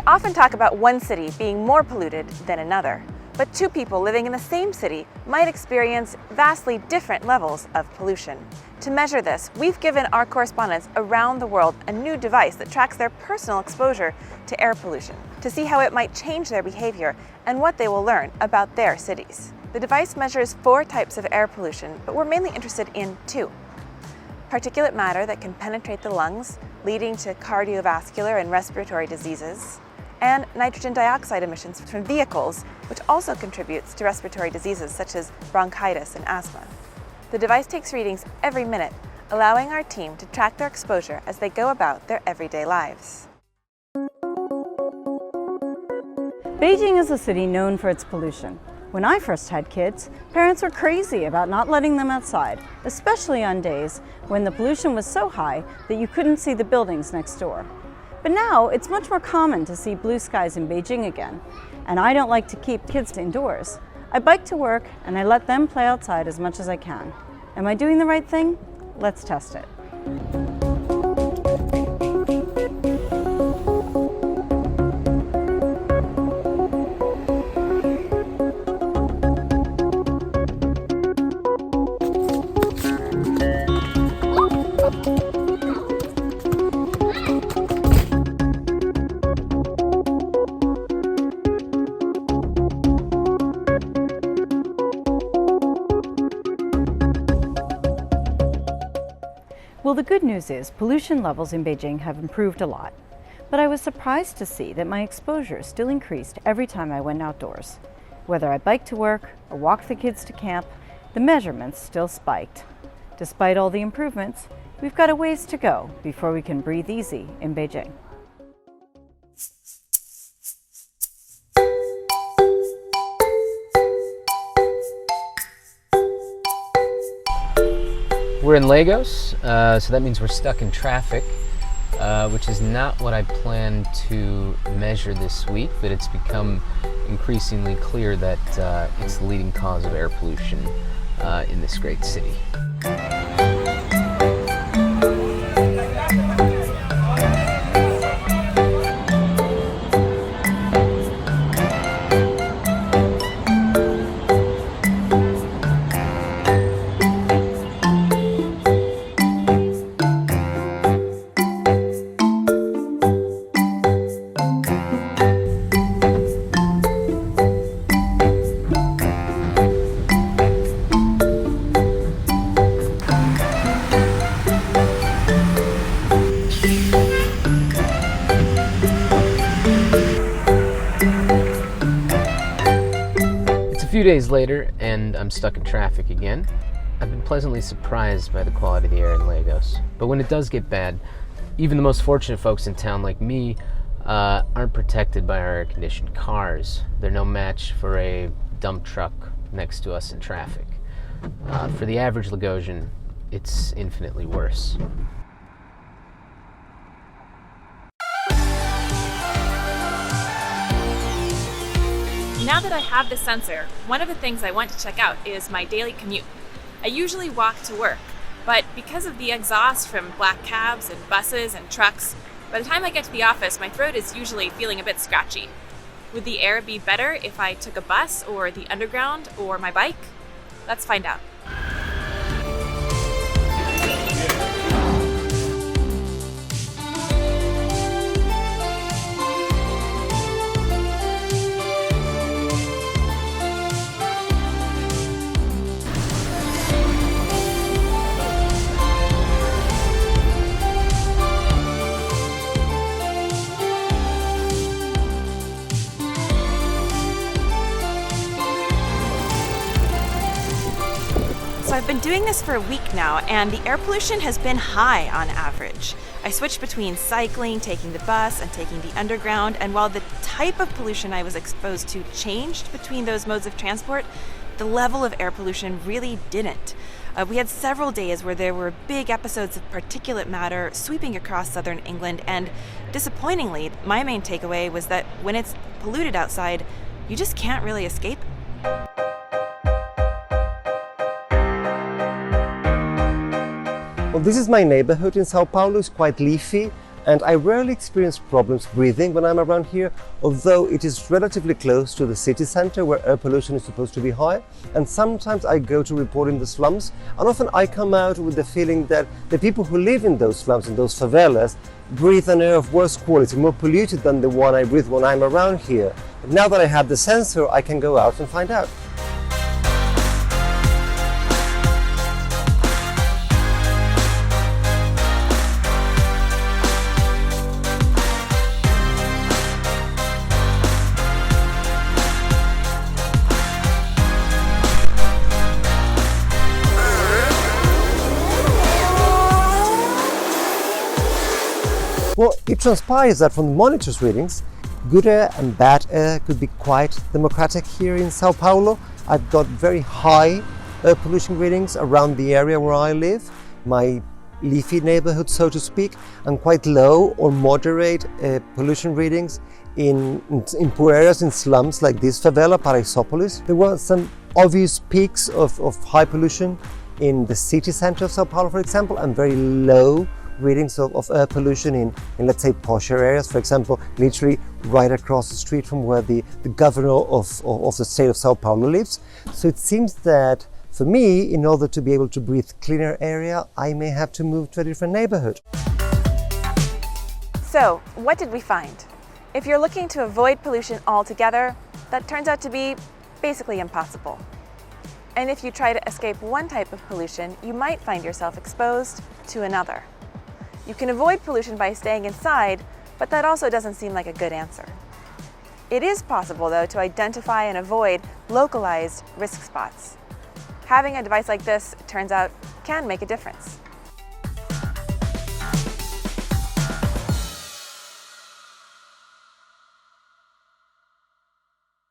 often talk about one city being more polluted than another, but two people living in the same city might experience vastly different levels of pollution. To measure this, we've given our correspondents around the world a new device that tracks their personal exposure to air pollution to see how it might change their behavior and what they will learn about their cities. The device measures 4 types of air pollution, but we're mainly interested in 2. Particulate matter that can penetrate the lungs, leading to cardiovascular and respiratory diseases, and nitrogen dioxide emissions from vehicles, which also contributes to respiratory diseases such as bronchitis and asthma. The device takes readings every minute, allowing our team to track their exposure as they go about their everyday lives. Beijing is a city known for its pollution. When I first had kids, parents were crazy about not letting them outside, especially on days when the pollution was so high that you couldn't see the buildings next door. But now it's much more common to see blue skies in Beijing again, and I don't like to keep kids indoors. I bike to work and I let them play outside as much as I can. Am I doing the right thing? Let's test it. Well, the good news is pollution levels in Beijing have improved a lot, but I was surprised to see that my exposure still increased every time I went outdoors. Whether I biked to work or walked the kids to camp, the measurements still spiked. Despite all the improvements, we've got a ways to go before we can breathe easy in Beijing. We're in Lagos, so that means we're stuck in traffic, which is not what I planned to measure this week, but it's become increasingly clear that it's the leading cause of air pollution in this great city. A few days later, and I'm stuck in traffic again. I've been pleasantly surprised by the quality of the air in Lagos. But when it does get bad, even the most fortunate folks in town like me aren't protected by our air-conditioned cars. They're no match for a dump truck next to us in traffic. For the average Lagosian, it's infinitely worse. Now that I have the sensor, one of the things I want to check out is my daily commute. I usually walk to work, but because of the exhaust from black cabs and buses and trucks, by the time I get to the office, my throat is usually feeling a bit scratchy. Would the air be better if I took a bus or the underground or my bike? Let's find out. So I've been doing this for a week now, and the air pollution has been high on average. I switched between cycling, taking the bus, and taking the underground, and while the type of pollution I was exposed to changed between those modes of transport, the level of air pollution really didn't. We had several days where there were big episodes of particulate matter sweeping across southern England, and disappointingly, my main takeaway was that when it's polluted outside, you just can't really escape. Well, this is my neighborhood in Sao Paulo. It's quite leafy. and I rarely experience problems breathing when I'm around here, although it is relatively close to the city center where air pollution is supposed to be high. And sometimes I go to report in the slums, and often I come out with the feeling that the people who live in those slums, in those favelas, breathe an air of worse quality, more polluted than the one I breathe when I'm around here. But now that I have the sensor, I can go out and find out. Well, it transpires that from the monitor's readings, good air and bad air could be quite democratic here in Sao Paulo. I've got very high air pollution readings around the area where I live, my leafy neighborhood, so to speak, and quite low or moderate pollution readings in poor areas, in slums like this favela, Paraisópolis. There were some obvious peaks of high pollution in the city center of Sao Paulo, for example, and very low readings of air pollution in let's say posher areas, for example, literally right across the street from where the governor of the state of Sao Paulo lives. So it seems that for me, in order to be able to breathe cleaner area, I may have to move to a different neighborhood. So, what did we find? If you're looking to avoid pollution altogether, that turns out to be basically impossible. And if you try to escape one type of pollution, you might find yourself exposed to another. You can avoid pollution by staying inside, but that also doesn't seem like a good answer. It is possible, though, to identify and avoid localized risk spots. Having a device like this, it turns out, can make a difference.